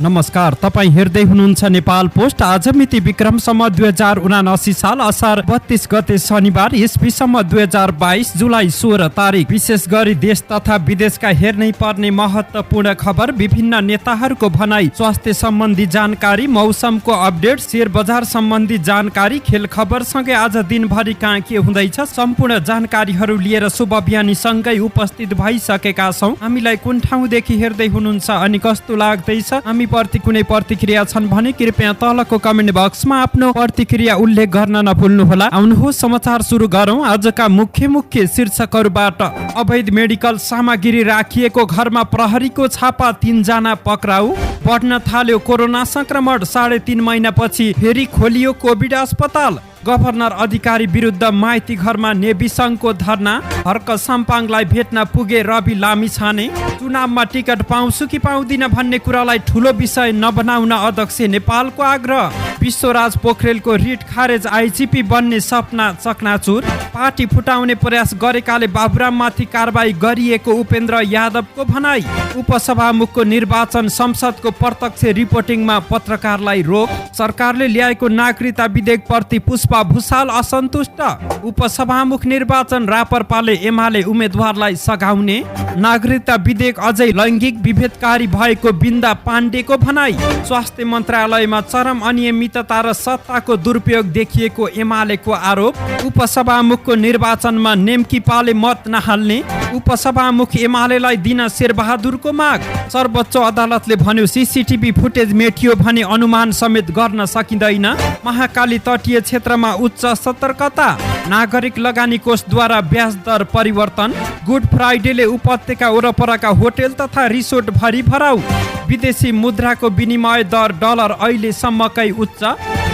नमस्कार, तपाईँ हेर्दै हुनुहुन्छ नेपाल पोस्ट। आज मिति विक्रमसम्म 2079 साल असार 32 गते शनिबार, इस्वीसम्म 2022 जुलाई 16 तारिक। विशेष गरी देश तथा विदेशका हेर्नै पर्ने महत्त्वपूर्ण खबर, विभिन्न नेताहरूको भनाई, स्वास्थ्य सम्बन्धी जानकारी, मौसमको अपडेट, शेयर बजार सम्बन्धी जानकारी, खेल खबर सँगै आज दिनभरि कहाँ के हुँदैछ सम्पूर्ण जानकारीहरू लिएर शुभ बिहानी सँगै उपस्थित भइसकेका छौँ। हामीलाई कुन ठाउँदेखि हेर्दै हुनुहुन्छ अनि कस्तो लाग्दैछ, हामी प्रति कुनै प्रतिक्रिया छन् भने कृपया तलको कमेन्ट बक्समा आफ्नो प्रतिक्रिया उल्लेख गर्न नभुल्नुहोला। आउनुहोस् समाचार सुरु गरौँ। आजका मुख्य शीर्षकहरूबाट। अवैध मेडिकल सामग्री राखिएको घरमा प्रहरीको छापा, 3 जना पक्राउ। बढ्न थाल्यो कोरोना संक्रमण, 3.5 महिनापछि फेरि खोलियो कोभिड अस्पताल। गभर्नर अधिकारी विरुद्ध माइती घरमा नेभी सङ्घको धरना। हर्क साम्पाङलाई भेट्न पुगे रवि लामिछाने। चुनावमा टिकट पाउँछु कि पाउँदिन भन्ने कुरालाई ठुलो विषय नबनाउन अध्यक्ष नेपालको आग्रह। विश्वराज पोखरेलको रिट खारेज, आइजिपी बन्ने सपना चकनाचुर। पार्टी फुटाउने प्रयास गरेकाले बाबुराममाथि कारबाही गरिएको उपेन्द्र यादवको भनाई। उपसभामुखको निर्वाचन, संसदको प्रत्यक्ष रिपोर्टिङमा पत्रकारलाई रोक। सरकारले ल्याएको नागरिकता विधेयक प्रति पुष्पा भुसाल असन्तुष्ट। उपसभामुख निर्वाचन, रापरपाले एमाले उम्मेद्वारलाई सघाउने। नागरिकता विधेयक अझै लैङ्गिक विभेदकारी भएको बिन्दा पाण्डेको भनाई। स्वास्थ्य मन्त्रालयमा चरम अनियमितता र सत्ताको दुरुपयोग देखिएको एमालेको आरोप। उपसभामुखको निर्वाचनमा नेम्कीपाले मत नहाल्ने। उपसभामुख एमालेलाई दिन शेरबहादुरको माग। सर्वोच्च अदालतले भन्यो सीसीटीभी फुटेज मेटियो भने अनुमान समेत गर्न सकिँदैन। महाकाली तटीय क्षेत्रमा उच्च सतर्कता। नागरिक लगानी कोषद्वारा ब्याज दर परिवर्तन। गुड फ्राइडेले उपत्यका वरपरका होटेल तथा रिसोर्ट भरि भराउ। विदेशी मुद्राको विनिमय दर डलर अहिलेसम्मकै उच्च।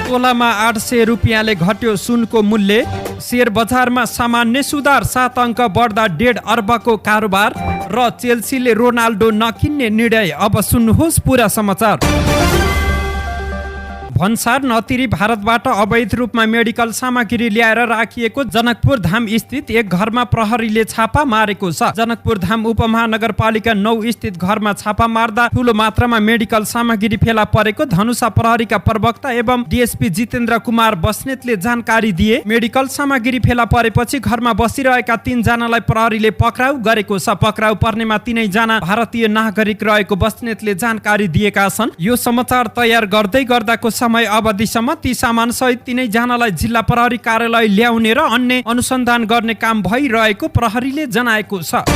तोलामा 800 रुपियाँले घट्यो सुनको मूल्य। शेयर बजारमा सामान्य सुधार, 7 अङ्क बढ्दा 1.5 अर्बको कारोबार। र चेल्सीले रोनाल्डो नकिन्ने निर्णय। अब सुन्नुहोस् पुरा समाचार। भन्सार नतिरी भारतबाट अवैध रूपमा मेडिकल सामग्री ल्याएर राखिएको जनकपुर धाम स्थित एक घरमा प्रहरीले छापा मारेको छ। जनकपुर धाम उपमहानगरपालिका 9 स्थित घरमा छापा मार्दा ठूलो मात्रामा मेडिकल सामग्री फेला परेको धनुषा प्रहरीका प्रवक्ता एवं डीएसपी जितेन्द्र कुमार बस्नेतले जानकारी दिए। मेडिकल सामग्री फेला परेपछि घरमा बसिरहेका 3 जनालाई प्रहरीले पक्राउ गरेको छ। पक्राउ पर्नेमा 3 जना भारतीय नागरिक रहेको बस्नेतले जानकारी दिएका छन्। यो समाचार तयार गर्दै गर्दाको समय अवधिसम्म ती सामान सहित 3 जनालाई जिल्ला प्रहरी कार्यालय ल्याउने र अन्य अनुसन्धान गर्ने काम भइरहेको प्रहरीले जनाएको छ।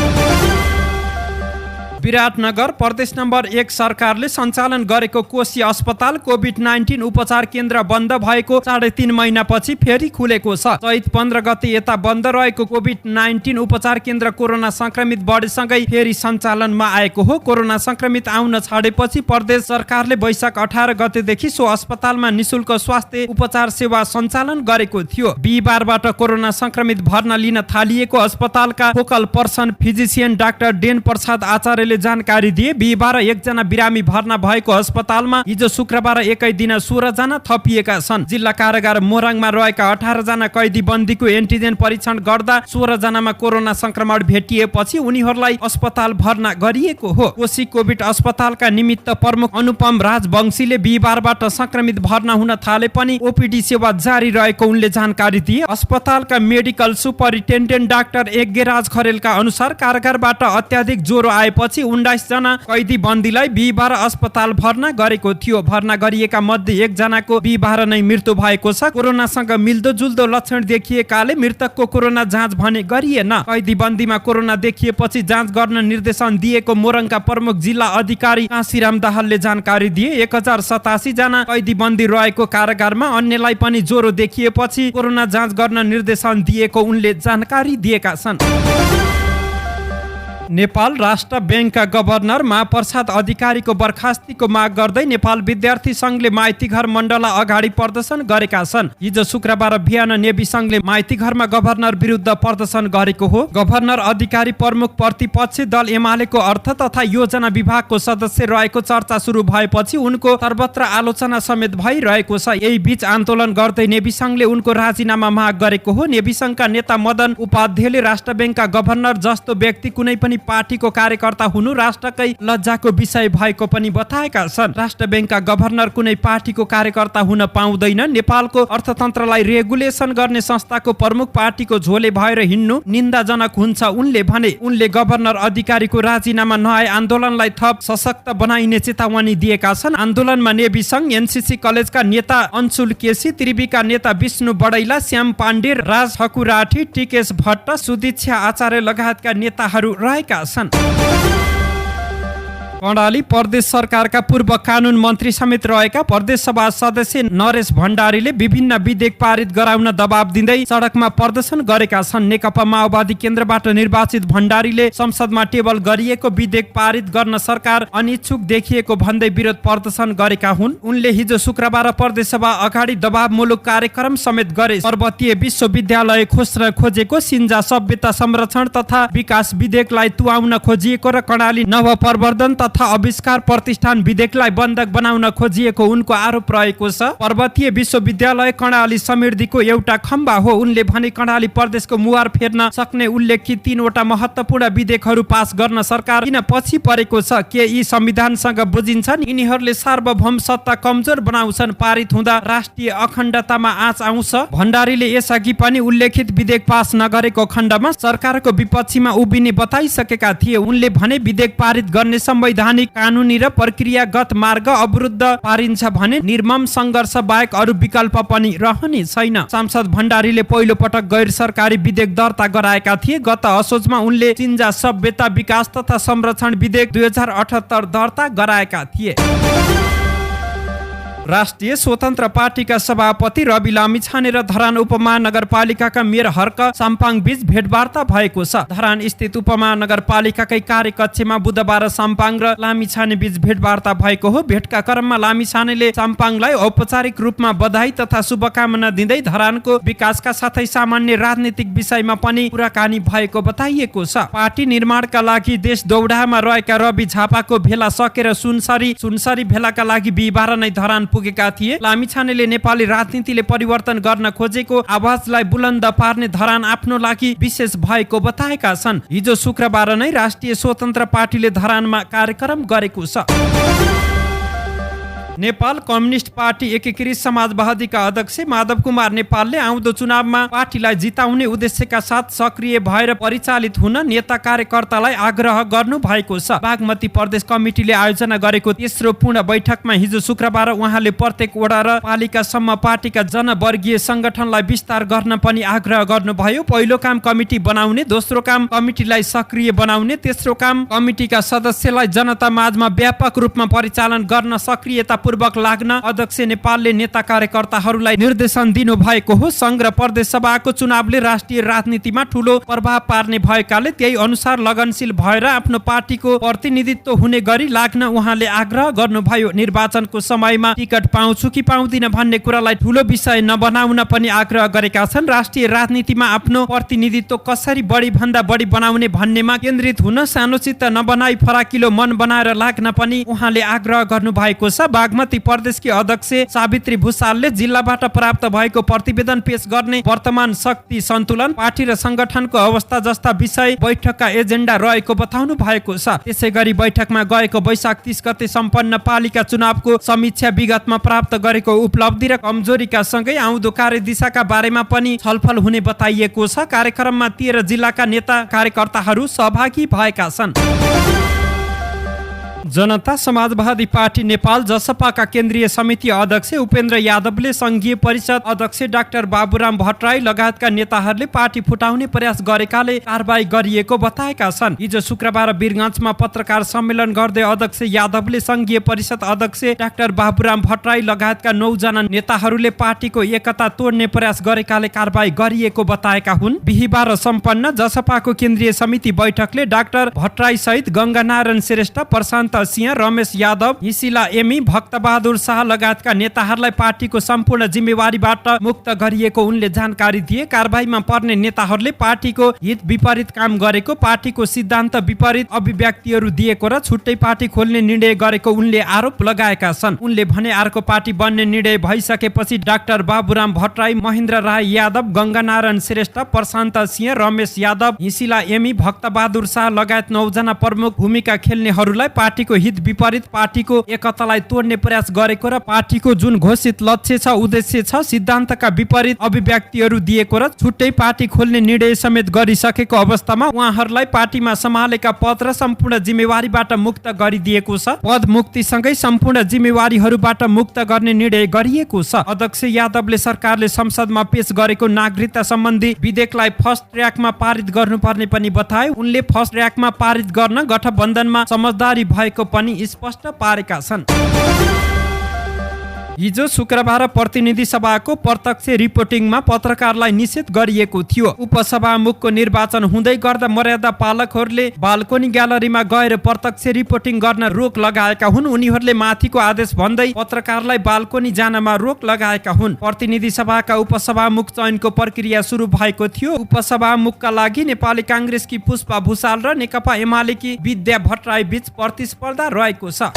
विराटनगर प्रदेश नम्बर 1 सरकारले सञ्चालन गरेको कोशी अस्पताल कोभिड-19 उपचार केन्द्र बन्द भएको 3.5 महिनापछि फेरि खुलेको छ। चैत 15 गते यता बन्द रहेको कोभिड-19 उपचार केन्द्र कोरोना संक्रमित बढेसँगै फेरि सञ्चालनमा आएको हो। कोरोना संक्रमित आउन छाडेपछि प्रदेश सरकारले वैशाख 18 गतेदेखि सो अस्पतालमा निशुल्क स्वास्थ्य उपचार सेवा सञ्चालन गरेको थियो। बिहिबारबाट कोरोना संक्रमित भर्ना लिन थालिएको अस्पतालका focal person physician doctor Den Prasad आचार्यले जानकारी दिए। बिहिबार 1 जना बिरामी भर्ना भएको अस्पतालमा हिजो शुक्रबार एकै दिन 16 जना थपिएका छन्। जिल्ला कारागार मोरङमा रहेका 18 जना कैदी बन्दीको एन्टिजेन परीक्षण गर्दा 16 जनामा कोरोना संक्रमण भेटिएपछि उनीहरूलाई अस्पताल भर्ना गरिएको हो। कोशी कोभिड अस्पतालका निमित्त प्रमुख अनुपम राजवंशीले बिहिबारबाट संक्रमित भर्ना हुन थाले पनि ओपीडी सेवा जारी रहेको उनले जानकारी दिए। अस्पतालका मेडिकल सुपरिन्टेन्डेन्ट डाक्टर यज्ञराज खरेलका अनुसार कारागारबाट अत्याधिक ज्वरो आएपछि 19 जना कैदी बन्दीलाई बिहिबार अस्पताल भर्ना गरेको थियो। भर्ना गरिएका मध्ये 1 जनाको बिहिबार नै मृत्यु भएको छ। कोरोनासँग मिल्दोजुल्दो लक्षण देखिएकाले मृतकको कोरोना जाँच भने गरिएन। कैदी बन्दीमा कोरोना देखिएपछि जाँच गर्न निर्देशन दिएको मोरङका प्रमुख जिल्ला अधिकारी काशीराम दाहालले जानकारी दिए। 1087 जना कैदी बन्दी रहेको कारागारमा अन्यलाई पनि ज्वरो देखिएपछि कोरोना जाँच गर्न निर्देशन दिएको उनले जानकारी दिएका छन्। नेपाल राष्ट्र ब्याङ्कका गभर्नर महाप्रसाद अधिकारीको बर्खास्तीको माग गर्दै नेपाल विद्यार्थी सङ्घले माइतीघर मण्डला अगाडि प्रदर्शन गरेका छन्। हिजो शुक्रबार बिहान नेभी सङ्घले माइतीघरमा गभर्नर विरुद्ध प्रदर्शन गरेको हो। गभर्नर अधिकारी प्रमुख प्रतिपक्षी दल एमालेको अर्थ तथा योजना विभागको सदस्य रहेको चर्चा सुरु भएपछि उनको सर्वत्र आलोचना समेत भइरहेको छ। यही बीच आन्दोलन गर्दै नेभी सङ्घले उनको राजीनामा माग गरेको हो। नेभी सङ्घका नेता मदन उपाध्यायले राष्ट्र ब्याङ्कका गभर्नर जस्तो व्यक्ति कुनै पनि पनि पार्टीको कार्यकर्ता हुनु राष्ट्रकै लज्जाको विषय भएको पनि बताएका छन्। राष्ट्र बैंकका गभर्नर कुनै पार्टीको कार्यकर्ता हुन पाउँदैन। नेपालको अर्थतन्त्रलाई रेगुलेसन गर्ने संस्थाको प्रमुख पार्टीको झोले भएर हिँड्नु निन्दाजनक हुन्छ उनले भने। उनले गभर्नर अधिकारीको राजीनामा नआए आन्दोलनलाई थप सशक्त बनाइने चेतावनी दिएका छन्। आन्दोलनमा नेभी संघ, एनसीसी कलेजका नेता अंशुल केसी, त्रिविका नेता विष्णु बडैला, श्याम पाण्डे, राज ठकुराठी, टिकेश भट्ट, सुदीक्षा आचार्य लगायतका नेताहरू रहेका छन्। कर्णाली प्रदेश सरकारका पूर्व कानून मन्त्री समेत रहेका प्रदेश सभा सदस्य नरेश भण्डारीले विभिन्न विधेयक पारित गराउन दबाब दिँदै सडकमा प्रदर्शन गरेका छन्। नेकपा माओवादी केन्द्रबाट निर्वाचित भण्डारीले संसदमा टेबल गरिएको विधेयक पारित गर्न सरकार अनिच्छुक देखिएको भन्दै विरोध प्रदर्शन गरेका हुन्। उनले हिजो शुक्रबार प्रदेश सभा अगाडि दबावमूलक कार्यक्रम समेत गरे। पर्वतीय विश्वविद्यालय खोज्न खोजेको सिन्जा सभ्यता संरक्षण तथा विकास विधेयकलाई तुवाउन खोजिएको र कर्णाली नवप्रवर्धन तथा आविष्कार प्रतिष्ठान विधेयकलाई बन्धक बनाउन खोजिएको उनको आरोप रहेको छ। पर्वतीय विश्वविद्यालय कर्णाली समृद्धिको एउटा खम्बा हो। उनले भने कर्णाली प्रदेशको मुहार फेर्न सक्ने उल्लेखित 3वटा महत्त्वपूर्ण विधेयकहरू पास गर्न सरकार किन पछि परेको छ? के यी संविधानसँग बुझिन्छन्? यिनीहरूले सार्वभौम सत्ता कमजोर बनाउँछन्। पारित हुँदा राष्ट्रिय अखण्डतामा आँच आउँछ। भण्डारीले यसअघि पनि उल्लेखित विधेयक पास नगरेको खण्डमा सरकारको विपक्षीमा उभिने बताइसकेका थिए। उनले भने विधेयक पारित गर्ने संवैधानिक, कानुनी र प्रक्रियागत मार्ग अवरुद्ध पारिन्छ भने निर्मम सङ्घर्ष बाहेक अरू विकल्प पनि रहने छैन। सांसद भण्डारीले पहिलो पटक गैर सरकारी विधेयक दर्ता गराएका थिए। गत असोजमा उनले सिन्जा सभ्यता विकास तथा संरक्षण विधेयक 2078 दर्ता गराएका थिए। राष्ट्रिय स्वतन्त्र पार्टीका सभापति रवि लामिछाने र धरान उपमहानगरपालिकाका मेयर हर्क साम्पाङ बीच भेटवार्ता भएको छ। धरान स्थित उपमहानगरपालिकाकै कार्यकक्षमा बुधबार साम्पाङ र लामिछाने बीच भेटवार्ता भएको हो। भेटका क्रममा लामिछानेले साम्पाङलाई औपचारिक रूपमा बधाई तथा शुभकामना दिँदै धरानको विकासका साथै सामान्य राजनीतिक विषयमा पनि कुराकानी भएको बताइएको छ। पार्टी निर्माणका लागि देश दौडामा रहेका रवि झापाको भेला सकेर सुनसरी भेलाका लागि बिहिबार नै धरान पुगेका थिए। लामिछानेले नेपाली राजनीतिले परिवर्तन गर्न खोजेको आवाजलाई बुलन्द पार्ने धरान आफ्नो लागि विशेष भएको बताएका छन्। हिजो शुक्रबार नै राष्ट्रिय स्वतन्त्र पार्टीले धरानमा कार्यक्रम गरेको छ। नेपाल कम्युनिस्ट पार्टी एकीकृत समाजवादीका अध्यक्ष माधव कुमार नेपालले आउँदो चुनावमा पार्टीलाई जिताउने उद्देश्यका साथ सक्रिय भएर परिचालित हुन नेता कार्यकर्तालाई आग्रह गर्नु भएको छ। बागमती प्रदेश कमिटीले आयोजना गरेको तेस्रो पूर्ण बैठकमा हिजो शुक्रबार उहाँले प्रत्येक वडा र पालिकासम्म पार्टीका जनवर्गीय संगठनलाई विस्तार गर्न पनि आग्रह गर्नुभयो। पहिलो काम कमिटी बनाउने, दोस्रो काम कमिटीलाई सक्रिय बनाउने, तेस्रो काम कमिटीका सदस्यलाई जनता माझमा व्यापक रूपमा परिचालन गर्न सक्रियता पूर्वक लाग्न अध्यक्ष नेपालले नेता कार्यकर्ताहरूलाई निर्देशन दिनु भएको हो। संघ र प्रदेश सभाको चुनावले राष्ट्रिय राजनीतिमा ठूलो प्रभाव पार्ने भएकाले त्यही अनुसार लगनशील भएर आफ्नो पार्टीको प्रतिनिधित्व हुने गरी लाग्न उहाँले आग्रह गर्नुभयो। निर्वाचनको समयमा टिकट पाउँछु कि पाउँदिन भन्ने कुरालाई ठूलो विषय नबनाउन पनि आग्रह गरेका छन्। राष्ट्रिय राजनीतिमा आफ्नो प्रतिनिधित्व कसरी बढी भन्दा बढी बनाउने भन्नेमा केन्द्रित हुन सानोचित्त नबनाई फराकिलो मन बनाएर लाग्न पनि उहाँले आग्रह गर्नुभएको छ। बागमती प्रदेशकी अध्यक्ष सावित्री भुसालले जिल्लाबाट प्राप्त भएको प्रतिवेदन पेश गर्ने वर्तमान शक्ति सन्तुलन, पार्टी र संगठनको अवस्था जस्ता विषय बैठकका एजेन्डा रहेको बताउनु भएको छ। त्यसैगरी बैठकमा गएको वैशाख 30 गते सम्पन्न पालिका चुनावको समीक्षा, विगतमा प्राप्त गरेको उपलब्धि र कमजोरीका सँगै आउँदो कार्यदिशाका बारेमा पनि छलफल हुने बताइएको छ। कार्यक्रममा 13 जिल्लाका नेता कार्यकर्ताहरू सहभागी भएका छन्। जनता समाजवादी पार्टी नेपाल जसपाका केन्द्रीय समिति अध्यक्ष उपेन्द्र यादवले संघीय परिषद अध्यक्ष डाक्टर बाबुराम भट्टराई लगायतका नेताहरूले पार्टी फुटाउने प्रयास गरेकाले कारबाही गरिएको बताएका छन्। हिजो शुक्रबार वीरगञ्जमा पत्रकार सम्मेलन गर्दै अध्यक्ष यादवले संघीय परिषद अध्यक्ष डाक्टर बाबुराम भट्टराई लगायतका 9 जना नेताहरूले पार्टीको एकता तोड्ने प्रयास गरेकाले कारबाही गरिएको बताएका हुन्। बिहिबार सम्पन्न जसपाको केन्द्रीय समिति बैठकले डाक्टर भट्टराई सहित गंगानारायण श्रेष्ठ, प्रशान्त सिंह, रमेश यादव, हिसिला एमी, भक्तबहादुर शाह लगायतका नेताहरूलाई पार्टीको सम्पूर्ण जिम्मेवारीबाट मुक्त गरिएको उनले जानकारी दिए। कारबाहीमा पर्ने नेताहरूले पार्टीको हित विपरीत काम गरेको, पार्टीको सिद्धान्त विपरीत अभिव्यक्तिहरू दिएको र छुट्टै पार्टी खोल्ने निर्णय गरेको उनले आरोप लगाएका छन्। उनले भने अर्को पार्टी बन्ने निर्णय भइसकेपछि डाक्टर बाबुराम भट्टराई, महेन्द्र राय यादव, गङ्गानारायण श्रेष्ठ, प्रशान्त सिंह, रमेश यादव, हिसिला एमी, भक्तबहादुर शाह लगायत 9 जना प्रमुख भूमिका खेल्नेहरूलाई पार्टीको हित विपरीत पार्टीको एकतालाई तोड्ने प्रयास गरेको र पार्टीको जुन घोषित लक्ष्य छ, उद्देश्य छ, सिद्धान्तका विपरीत अभिव्यक्तिहरू दिएको र छुट्टै पार्टी खोल्ने निर्णय समेत गरिसकेको अवस्थामा उहाँहरूलाई पार्टीमा सम्हालेका पद र सम्पूर्ण जिम्मेवारीबाट मुक्त गरिदिएको छ। पद मुक्तिसँगै सम्पूर्ण जिम्मेवारीहरूबाट मुक्त गर्ने निर्णय गरिएको छ। अध्यक्ष यादवले सरकारले संसदमा पेश गरेको नागरिकता सम्बन्धी विधेयकलाई फर्स्ट ट्र्याकमा पारित गर्नुपर्ने पनि बताए। उनले फर्स्ट ट्र्याकमा पारित गर्न गठबन्धनमा समझदारी भएको पनि स्पष्ट पारेका छन्। हिजो शुक्रबार प्रतिनिधि सभाको प्रत्यक्ष रिपोर्टिङमा पत्रकारलाई निषेध गरिएको थियो। उपसभामुखको निर्वाचन हुँदै गर्दा मर्यादा पालकहरूले बाल्कोनी ग्यालरीमा गएर प्रत्यक्ष रिपोर्टिङ गर्न रोक लगाएका हुन्। उनीहरूले माथिको आदेश भन्दै पत्रकारलाई बाल्कोनी जानमा रोक लगाएका हुन्। प्रतिनिधि सभाका उपसभामुख चयनको प्रक्रिया सुरु भएको थियो। उपसभामुखका लागि नेपाली काङ्ग्रेसकी पुष्पा भुसाल र नेकपा एमालेकी विद्या भट्टराई बीच प्रतिस्पर्धा रहेको छ।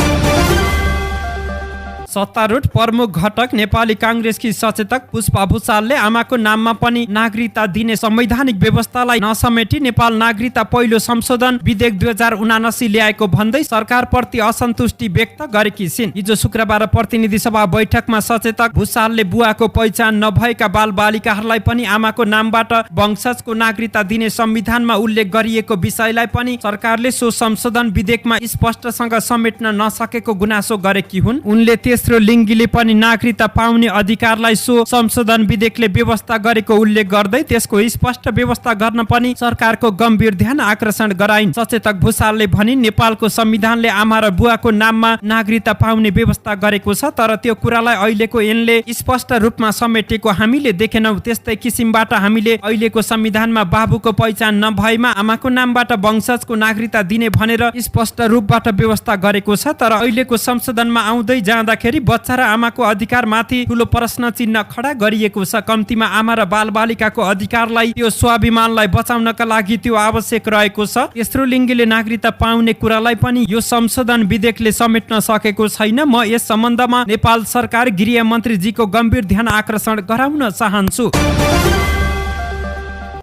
सत्तारूढ प्रमुख घटक नेपाली काङ्ग्रेसकी सचेतक पुष्पा भुसालले आमाको नाममा पनि नागरिकता दिने संवैधानिक व्यवस्थालाई नसमेटी नेपाल नागरिकता पहिलो संशोधन विधेयक 2079 ल्याएको भन्दै सरकारप्रति असन्तुष्टि व्यक्त गरेकी छिन्। हिजो शुक्रबार प्रतिनिधि सभा बैठकमा सचेतक भुसालले बुवाको पहिचान नभएका बालबालिकाहरूलाई पनि आमाको नामबाट वंशजको नागरिकता दिने संविधानमा उल्लेख गरिएको विषयलाई पनि सरकारले सो संशोधन विधेयकमा स्पष्टसँग समेट्न नसकेको गुनासो गरेकी हुन्। उनले तेस्रो लिङ्गीले पनि नागरिकता पाउने अधिकारलाई सो संशोधन विधेयकले व्यवस्था गरेको उल्लेख गर्दै त्यसको स्पष्ट व्यवस्था गर्न पनि सरकारको गम्भीर ध्यान आकर्षण गराइन्। सचेतक भुसालले भनिन्, नेपालको संविधानले आमा र बुवाको नाममा नागरिकता पाउने व्यवस्था गरेको छ, तर त्यो कुरालाई अहिलेको ऐनले स्पष्ट रूपमा समेटेको हामीले देखेनौँ। त्यस्तै किसिमबाट हामीले अहिलेको संविधानमा बाबुको पहिचान नभएमा आमाको नामबाट वंशजको नागरिकता दिने भनेर स्पष्ट रूपबाट व्यवस्था गरेको छ, तर अहिलेको संशोधनमा आउँदै जाँदाखेरि बच्चा र आमाको अधिकारमाथि ठूलो प्रश्न चिन्ह खडा गरिएको छ। कम्तीमा आमा र बालबालिकाको अधिकारलाई, त्यो स्वाभिमानलाई बचाउनका लागि त्यो आवश्यक रहेको छ। तेस्रो लिङ्गीले नागरिकता पाउने कुरालाई पनि यो संशोधन विधेयकले समेट्न सकेको छैन। म यस सम्बन्धमा नेपाल सरकार गृह मन्त्रीजीको गम्भीर ध्यान आकर्षण गराउन चाहन्छु।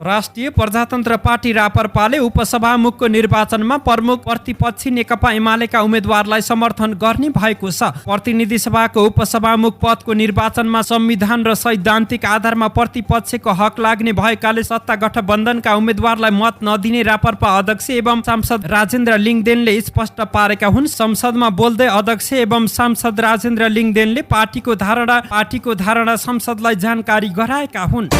राष्ट्रिय प्रजातन्त्र पार्टी रापरपाले उपसभामुखको निर्वाचनमा प्रमुख प्रतिपक्षी नेकपा एमालेका उम्मेद्वारलाई समर्थन गर्ने भएको छ। प्रतिनिधि सभाको उपसभामुख पदको निर्वाचनमा संविधान र सैद्धान्तिक आधारमा प्रतिपक्षको हक लाग्ने भएकाले सत्ता गठबन्धनका उम्मेद्वारलाई मत नदिने रापरपा अध्यक्ष एवं सांसद राजेन्द्र लिङदेनले स्पष्ट पारेका हुन्। संसदमा बोल्दै अध्यक्ष एवं सांसद राजेन्द्र लिङदेनले पार्टीको धारणा संसदलाई जानकारी गराएका हुन्।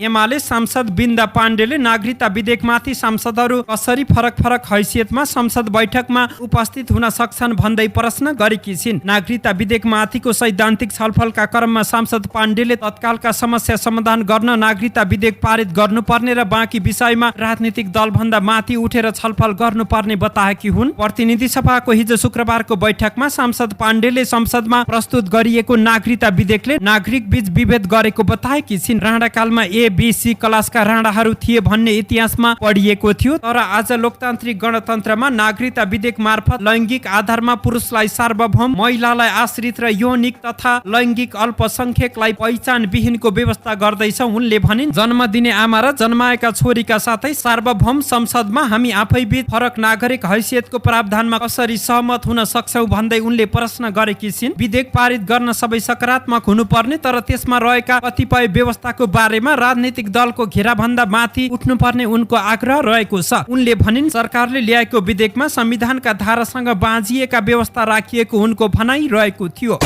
एमाले सांसद बिन्दा पाण्डेले नागरिकता विधेयकमाथि सांसदहरू कसरी फरक हैसियतमा संसद बैठकमा उपस्थित हुन सक्छन् भन्दै प्रश्न गरेकी छिन्। नागरिकता विधेयकमाथिको सैद्धान्तिक छलफलका क्रममा सांसद पाण्डेले तत्कालका समस्या समाधान गर्न नागरिकता विधेयक पारित गर्नुपर्ने र बाँकी विषयमा राजनीतिक दलभन्दा माथि उठेर छलफल गर्नुपर्ने बताएकी हुन्। प्रतिनिधि सभाको हिजो शुक्रबारको बैठकमा सांसद पाण्डेले संसदमा प्रस्तुत गरिएको नागरिकता विधेयकले नागरिक बीच विभेद गरेको बताएकी छिन्। राणाकालमा ABC क्लासका राणाहरू थिए भन्ने इतिहासमा पढिएको थियो, तर आज लोकतान्त्रिक गणतन्त्रमा नागरिकता विधेयक मार्फत लैङ्गिक आधारमा पुरुषलाई सार्वभौम, महिलालाई आश्रित र यौनिक तथा लैङ्गिक अल्पसंख्यकलाई पहिचान विहीनको व्यवस्था गर्दैछ। उनले भनिन्, जन्म दिने आमा र जन्माएका छोरीका साथै सार्वभौम संसदमा हामी आफैबीच फरक नागरिक हैसियतको प्रावधानमा कसरी सहमत हुन सक्छौं भन्दै उनले प्रश्न गरेकी छिन्। विधेयक पारित गर्न सबै सकारात्मक हुनुपर्ने, तर त्यसमा रहेका कतिपय व्यवस्थाको बारेमा राजनीतिक दलको घेराभन्दा माथि उठ्नुपर्ने उनको आग्रह रहेको छ। उनले भनिन्, सरकारले ल्याएको विधेयकमा संविधानका धारासँग बाँझिएका व्यवस्था राखिएको उनको भनाइ रहेको थियो।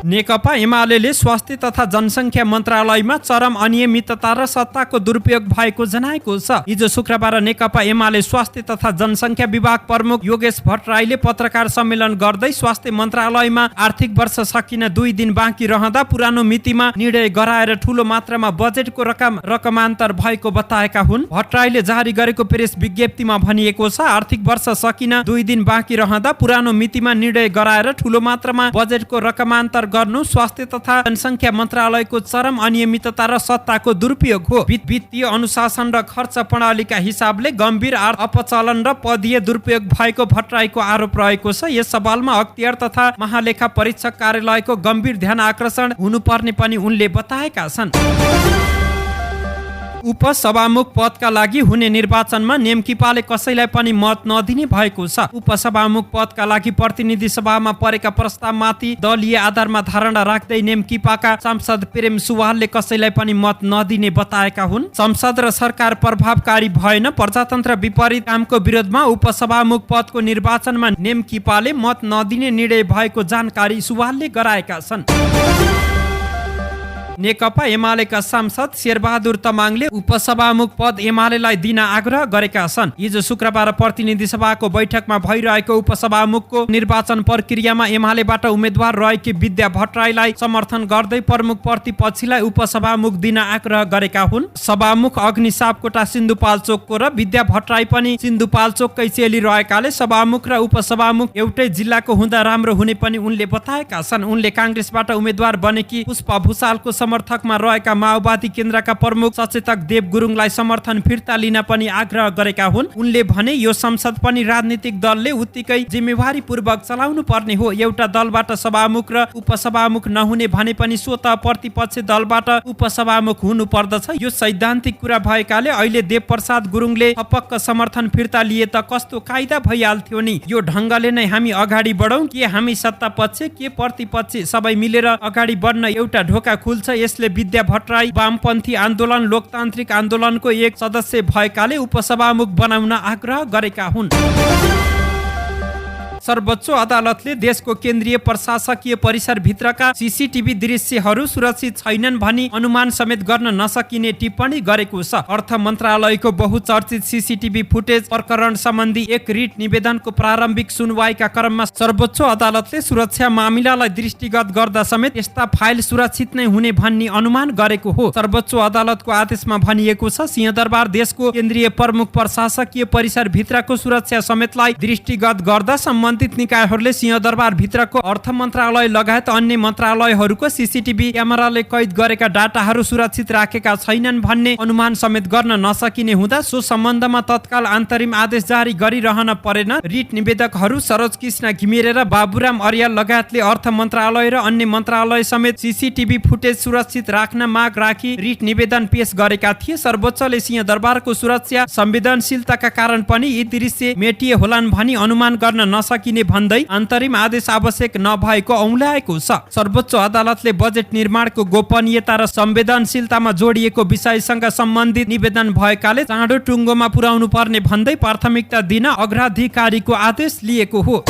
नेकपा एमाले स्वास्थ्य तथा जनसङ्ख्या मन्त्रालयमा चरम अनियमितता र सत्ताको दुरुपयोग भएको जनाएको छ। हिजो शुक्रबार नेकपा एमाले स्वास्थ्य तथा जनसङ्ख्या विभाग प्रमुख योगेश भट्टराईले पत्रकार सम्मेलन गर्दै स्वास्थ्य मन्त्रालयमा आर्थिक वर्ष सकिन 2 दिन बाँकी रहँदा पुरानो मितिमा निर्णय गराएर ठूलो मात्रामा बजेटको रकमान्तर भएको बताएका हुन्। भट्टराईले जारी गरेको प्रेस विज्ञप्तिमा भनिएको छ, आर्थिक वर्ष सकिन 2 दिन बाँकी रहँदा पुरानो मितिमा निर्णय गराएर ठूलो मात्रामा बजेटको रकमान्तर गर्नु स्वास्थ्य तथा जनसङ्ख्या मन्त्रालयको चरम अनियमितता र सत्ताको दुरुपयोग हो। वित्तीय अनुशासन र खर्च प्रणालीका हिसाबले गम्भीर अपचलन र पदीय दुरुपयोग भएको भट्टराईको आरोप रहेको छ। यस सवालमा अख्तियार तथा महालेखा परीक्षक कार्यालयको गम्भीर ध्यान आकर्षण हुनुपर्ने पनि उनले बताएका छन्। उपसभामुख पदका लागि हुने निर्वाचनमा नेमकिपाले कसैलाई पनि मत नदिने भएको छ। उपसभामुख पदका लागि प्रतिनिधि सभामा परेका प्रस्तावमाथि दलीय आधारमा धारणा राख्दै नेमकिपाका सांसद प्रेम सुवालले कसैलाई पनि मत नदिने बताएका हुन्। संसद र सरकार प्रभावकारी भएन, प्रजातन्त्र विपरीत कामको विरोधमा उपसभामुख पदको निर्वाचनमा नेमकिपाले मत नदिने निर्णय भएको जानकारी सुवालले गराएका छन्। नेकपा एमालेका सांसद शेरबहादुर तमाङले उपसभामुख पद एमालेलाई दिन आग्रह गरेका छन्। हिजो शुक्रबार प्रतिनिधि सभाको बैठकमा भइरहेको उपसभामुखको निर्वाचन प्रक्रियामा एमालेबाट उम्मेद्वार रहेकी विद्या भट्टराईलाई समर्थन गर्दै प्रमुख प्रतिपक्षीलाई उपसभामुख दिन आग्रह गरेका हुन्। सभामुख अग्नि सापकोटा सिन्धुपाल्चोकको र विद्या भट्टराई पनि सिन्धुपाल्चोककै चेली रहेकाले सभामुख र उपसभामुख एउटै जिल्लाको हुँदा राम्रो हुने पनि उनले बताएका छन्। उनले काङ्ग्रेसबाट उम्मेद्वार बनेकी पुष्पा भुसालको समर्थकमा रहेका माओवादी केन्द्रका प्रमुख सचेतक देव गुरुङलाई समर्थन फिर्ता लिन पनि आग्रह गरेका हुन्। उनले भने यो संसद पनि राजनीतिक दलले उत्तिकै जिम्मेवारी पूर्वक चलाउनु पर्ने हो। एउटा दलबाट सभामुख र उपसभामुख नहुने भने पनि स्वतः प्रतिपक्ष दलबाट उपसभामुख हुनु पर्दछ। यो सैद्धान्तिक कुरा भएकाले अहिले देवप्रसाद गुरुङले अपक्क समर्थन फिर्ता लिए त कस्तो कायदा भइहाल्थ्यो नि। यो ढङ्गले नै हामी अगाडि बढौँ, के हामी सत्ता पक्ष के प्रतिपक्ष सबै मिलेर अगाडि बढ्न एउटा ढोका खुल्छ। यसले विद्या भट्टराई वामपन्थी आन्दोलन लोकतान्त्रिक आन्दोलनको एक सदस्य भएकाले उपसभामुख बनाउन आग्रह गरेका हुन्। सर्वोच्च अदालतले देशको केन्द्रीय प्रशासकीय परिसर भित्रका सीसीटीभी दृश्यहरू सुरक्षित छैनन् भनी अनुमान समेत गर्न नसकिने टिप्पणी गरेको छ। अर्थ मन्त्रालयको बहुचर्चित सीसीटीभी फुटेज प्रकरण सम्बन्धी एक रिट निवेदनको प्रारम्भिक सुनवाईका क्रममा सर्वोच्च अदालतले सुरक्षा मामिलालाई दृष्टिगत गर्दा समेत यस्ता फाइल सुरक्षित नै हुने भन्ने अनुमान गरेको हो। सर्वोच्च अदालतको आदेशमा भनिएको छ, सिंहदरबार देशको केन्द्रीय प्रमुख प्रशासकीय परिसर भित्रको सुरक्षा समेतलाई दृष्टिगत गर्दा सम्बन्धित निकायहरूले सिंहदरबार भित्रको अर्थ मन्त्रालय लगायत अन्य मन्त्रालयहरूको सीसीटीभी क्यामेराले कैद गरेका डाटाहरू सुरक्षित राखेका छैनन् भन्ने अनुमान समेत गर्न नसकिने हुँदा सो सम्बन्धमा तत्काल अन्तरिम आदेश जारी गरिरहन परेन। रिट निवेदकहरू सरोज कृष्ण घिमिरे र बाबुराम अर्याल लगायतले अर्थ मन्त्रालय र अन्य मन्त्रालय समेत सीसीटीभी फुटेज सुरक्षित राख्न माग राखी रिट निवेदन पेश गरेका थिए। सर्वोच्चले सिंहदरबारको सुरक्षा संवेदनशीलताका कारण पनि यी दृश्य मेटिए होलान् भनी अनुमान गर्न नसकिने भन्दै अन्तरिम आदेश आवश्यक नभएको औँल्याएको छ। सर्वोच्च अदालतले बजेट निर्माणको गोपनीयता र संवेदनशीलतामा जोडिएको विषयसँग सम्बन्धित निवेदन भएकाले चाँडो टुङ्गोमा पुर्याउनु पर्ने भन्दै प्राथमिकता दिन अग्राधिकारीको आदेश लिएको हो।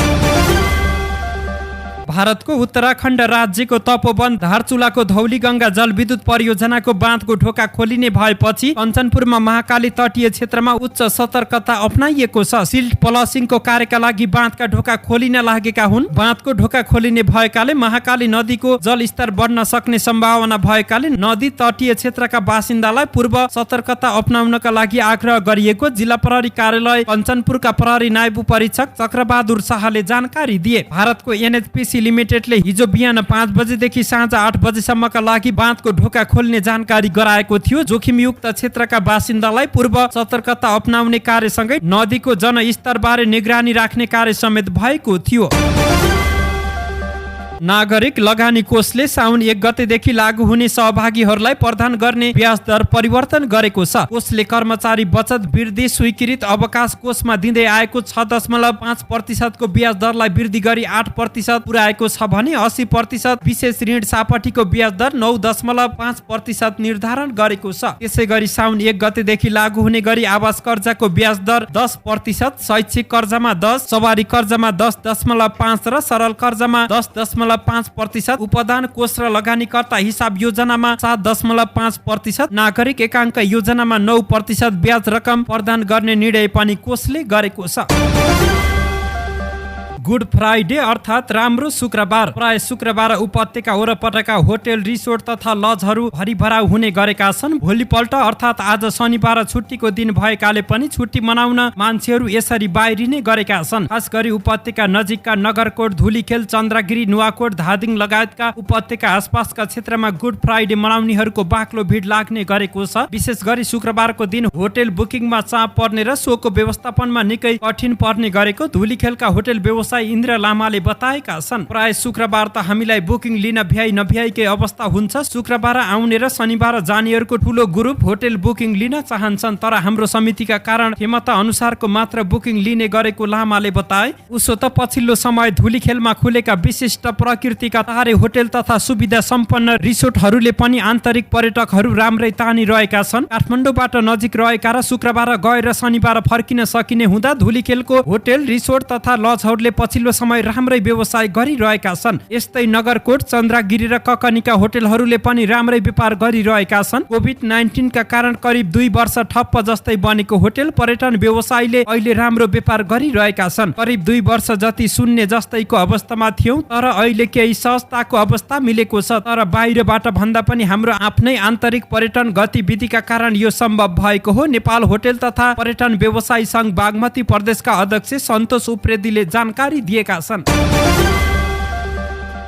भारतको उत्तराखण्ड राज्यको तपोवन धारचुलाको धौलीगङ्गा जलविद्युत परियोजनाको बाँधको ढोका खोलिने भएपछि कञ्चनपुरमा महाकाली तटीय क्षेत्रमा उच्च सतर्कता अपनाइएको छ। सिल्ट प्लसिङको कार्यका लागि बाँधका ढोका खोलिन लागेका हुन्। बाँधको ढोका खोलिने भएकाले महाकाली नदीको जलस्तर बढ्न सक्ने सम्भावना भएकाले नदी तटीय क्षेत्रका बासिन्दालाई पूर्व सतर्कता अपनाउनका लागि आग्रह गरिएको जिल्ला प्रहरी कार्यालय कञ्चनपुरका प्रहरी नायब परीक्षक चक्रबहादुर शाहले जानकारी दिए। भारतको एनएचपीसी लिमिटेडले हिजो बिहान 5 बजेदेखि साँझ 8 बजेसम्मका लागि बाँधको ढोका खोल्ने जानकारी गराएको थियो। जोखिमयुक्त क्षेत्रका बासिन्दालाई पूर्व सतर्कता अपनाउने कार्यसँगै नदीको जनस्तरबारे निगरानी राख्ने कार्य समेत भएको थियो। नागरिक लगानी कोषले साउन 1 गतेदेखि लागू हुने सहभागीहरूलाई प्रदान गर्ने ब्याज दर परिवर्तन गरेको छ। कोषले कर्मचारी बचत वृद्धि स्वीकृत अवकाश कोषमा दिँदै आएको 6.5% को ब्याज दरलाई वृद्धि गरी 8% पुर्याएको छ भने 80% विशेष ऋण सापटीको ब्याज दर 9.5% निर्धारण गरेको छ। त्यसै गरी साउन 1 गतेदेखि लागू हुने गरी आवास कर्जाको ब्याज दर 10%, शैक्षिक कर्जामा 10%, सवारी कर्जामा 10.5% र सरल कर्जामा 10.5% 7.5%, उपदान कोष र लगानीकर्ता हिसाब योजनामा 7.5%, नागरिक एकाङ्क योजनामा 9% ब्याज रकम प्रदान गर्ने निर्णय पनि कोषले गरेको छ। गुड फ्राइडे अर्थात् राम्रो शुक्रबार। प्राय शुक्रबार उपत्यका वरपरका होटेल, रिसोर्ट तथा लजहरू भरिभराउ हुने गरेका छन्। भोलिपल्ट अर्थात् आज शनिबार छुट्टीको दिन भएकाले पनि छुट्टी मनाउन मान्छेहरू यसरी बाहिरिने गरेका छन्। खास गरी उपत्यका नजिकका नगरकोट, धुलीखेल, चन्द्रगिरी, नुवाकोट, धादिङ लगायतका उपत्यका आसपासका क्षेत्रमा गुड फ्राइडे मनाउनेहरूको बाक्लो भिड लाग्ने गरेको छ। विशेष गरी शुक्रबारको दिन होटेल बुकिङमा चाप पर्ने र सोको व्यवस्थापनमा निकै कठिन पर्ने गरेको धुलीखेलका होटेल व्यवसाय इन्द्र लामाले बताएका छन्। प्राय शुक्रबार त हामीलाई बुकिङ लिन भ्याइ नभ्याइकै अवस्था हुन्छ। शुक्रबार आउने र शनिबार जानेहरूको ठुलो ग्रुप होटेल बुकिङ लिन चाहन्छन्, तर हाम्रो समितिका कारण क्षमता अनुसारको मात्र बुकिङ लिने गरेको लामाले बताए। उसो त पछिल्लो समय धुलीखेलमा खुलेका विशिष्ट प्रकृतिका तारे होटेल तथा सुविधा सम्पन्न रिसोर्टहरूले पनि आन्तरिक पर्यटकहरू राम्रै तानिरहेका छन्। काठमाडौँबाट नजिक रहेका र शुक्रबार गएर शनिबार फर्किन सकिने हुँदा धुलीखेलको होटेल, रिसोर्ट तथा लजहरूले पछिल्लो समय राम्रै व्यवसाय गरिरहेका छन्। यस्तै नगरकोट, चन्द्रगिरी र ककनीका होटेलहरूले पनि राम्रै व्यापार गरिरहेका छन्। कोभिड-19 का कारण करिब 2 वर्ष ठप्प जस्तै बनेको होटेल पर्यटन व्यवसायले अहिले राम्रो व्यापार गरिरहेका छन्। करिब 2 वर्ष जति शून्य जस्तैको अवस्थामा थियौं, तर अहिले केही सहजताको अवस्था मिलेको छ। तर बाहिरबाट भन्दा पनि हाम्रो आफ्नै आन्तरिक पर्यटन गतिविधिका कारण यो सम्भव भएको हो। नेपाल होटेल तथा पर्यटन व्यवसायी संघ बागमती प्रदेशका अध्यक्ष सन्तोष उप्रेतीले जानकारी दिएका छन्।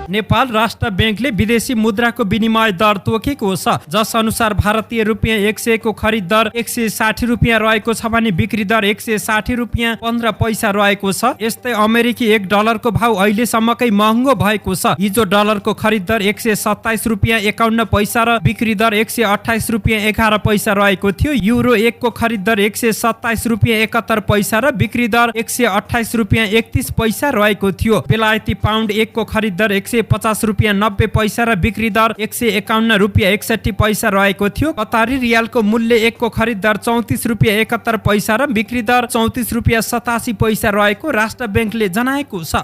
नेपाल राष्ट्र बैंकले विदेशी मुद्राको विनिमय दर तोकेको छ, जस अनुसार भारतीय रुपियाँ 100 को खरिद दर 160 रुपियाँ रहेको छ भने बिक्री दर 160 रुपियाँ 15 पैसा रहेको छ। यस्तै अमेरिकी $1 को भाव अहिलेसम्मकै महँगो भएको छ। हिजो डलरको खरिद दर 127 रुपियाँ 51 पैसा र बिक्री दर 128 रुपियाँ 11 पैसा रहेको थियो। युरो 1 को खरिद दर 127 रुपियाँ 71 पैसा र बिक्री दर 128 रुपियाँ 31 पैसा रहेको थियो। बेलायती पाउन्ड 1 को खरिद दर 150 रुपियाँ 90 पैसा र बिक्री दर 151 रुपियाँ 61 पैसा रहेको थियो। कतारी रियालको मूल्य 1 को खरिद दर 34 रुपियाँ 71 पैसा र बिक्री दर 34 रुपियाँ 87 पैसा रहेको राष्ट्र बैंकले जनाएको छ।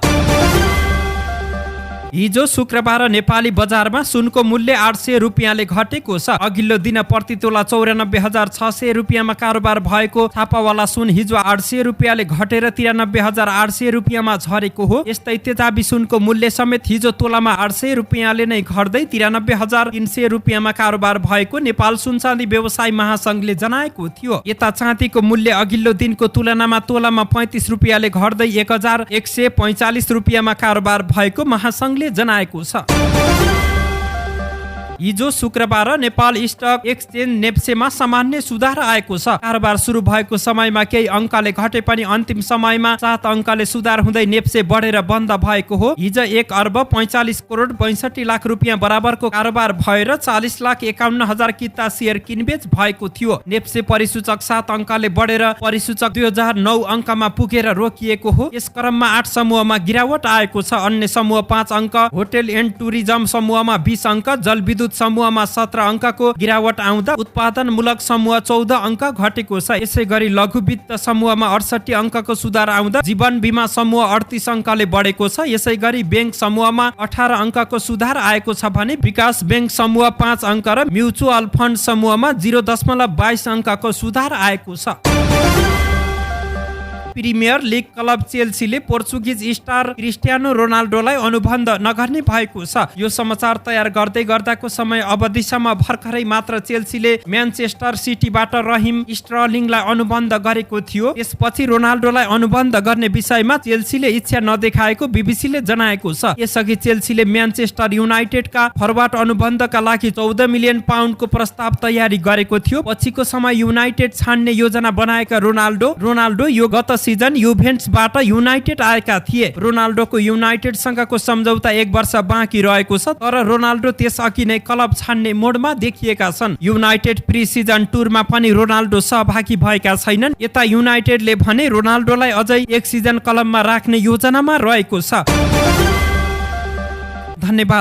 हिजो शुक्रबार नेपाली बजारमा सुनको मूल्य 800 रुपियाँले घटेको छ। अघिल्लो दिन प्रति तोला 94,600 रुपियाँमा कारोबार भएको छापावाला सुन हिजो 800 रुपियाँले घटेर 93,800 रुपियाँमा झरेको हो। यस्तै तेजाबी सुनको मूल्य समेत हिजो तोलामा 800 रुपियाँले नै घट्दै 93,300 रुपियाँमा कारोबार भएको नेपाल सुनचाँदी व्यवसाय महासंघले जनाएको थियो। यता चाँदीको मूल्य अघिल्लो दिनको तुलनामा तोलामा 35 रुपियाँले घट्दै 1,145 रुपियाँमा कारोबार भएको महासंघले जनाएको छ। हिजो शुक्रबार नेपाल स्टक एक्सचेन्ज नेप्सेमा सामान्य सुधार आएको छ। कारोबार सुरु भएको समयमा केही अङ्कले घटे पनि अन्तिम समयमा 7 अङ्कले सुधार हुँदै नेप्से बढेर बन्द भएको हो। हिजो 1 अर्ब 45 करोड 62 लाख रुपियाँ बराबरको कारोबार भएर 40,51,000 किता सेयर किनबेच भएको थियो। नेप्से परिसूचक 7 अङ्कले बढेर परिसूचक 2009 अङ्कमा पुगेर रोकिएको हो। यस क्रममा 8 समूहमा गिरावट आएको छ। अन्य समूह 5 अङ्क, होटेल एन्ड टुरिज्म समूहमा 20 अङ्क, जलविद्युत समूहमा 17 अङ्कको गिरावट आउँदा उत्पादनमूलक समूह 14 अङ्क घटेको छ। यसै गरी लघु वित्त समूहमा 68 अङ्कको सुधार आउँदा जीवन बीमा समूह 38 अङ्कले बढेको छ। यसै गरी बैंक समूहमा 18 अङ्कको सुधार आएको छ भने विकास बैंक समूह 5 अङ्क र म्युचुअल फन्ड समूहमा 0.22 अङ्कको सुधार आएको छ। प्रिमियर लिग क्लब चेल्सीले पोर्चुगिज स्टार क्रिस्टियानो रोनाल्डोलाई अनुबन्ध नगर्ने भएको छ। यो समाचार तयार गर्दै गर्दाको समय अवधिसम्म भर्खरै मात्र चेल्सीले म्यानचेस्टर सिटीबाट रहिम स्टर्लिङलाई अनुबन्ध गरेको थियो। यसपछि रोनाल्डोलाई अनुबन्ध गर्ने विषयमा चेल्सीले इच्छा नदेखाएको बीबीसीले जनाएको छ। यसअघि चेल्सीले म्यानचेस्टर युनाइटेडका फरवार्ड अनुबन्धका लागि 14 मिलियन पाउन्डको प्रस्ताव तयारी गरेको थियो। पछिको समय युनाइटेड छान्ने योजना बनाएका रोनाल्डो यो गत सिजन युभेन्टसबाट युनाइटेड आएका थिए। रोनाल्डोको युनाइटेडसँगको सम्झौता 1 वर्ष बाँकी रहेको छ, तर रोनाल्डो त्यसअघि नै क्लब छान्ने मोडमा देखिएका छन्। युनाइटेड प्री सिजन टुरमा पनि रोनाल्डो सहभागी भएका छैनन्। यता युनाइटेडले भने रोनाल्डोलाई अझै 1 सिजन क्लबमा राख्ने योजनामा रहेको छ। धन्यवाद।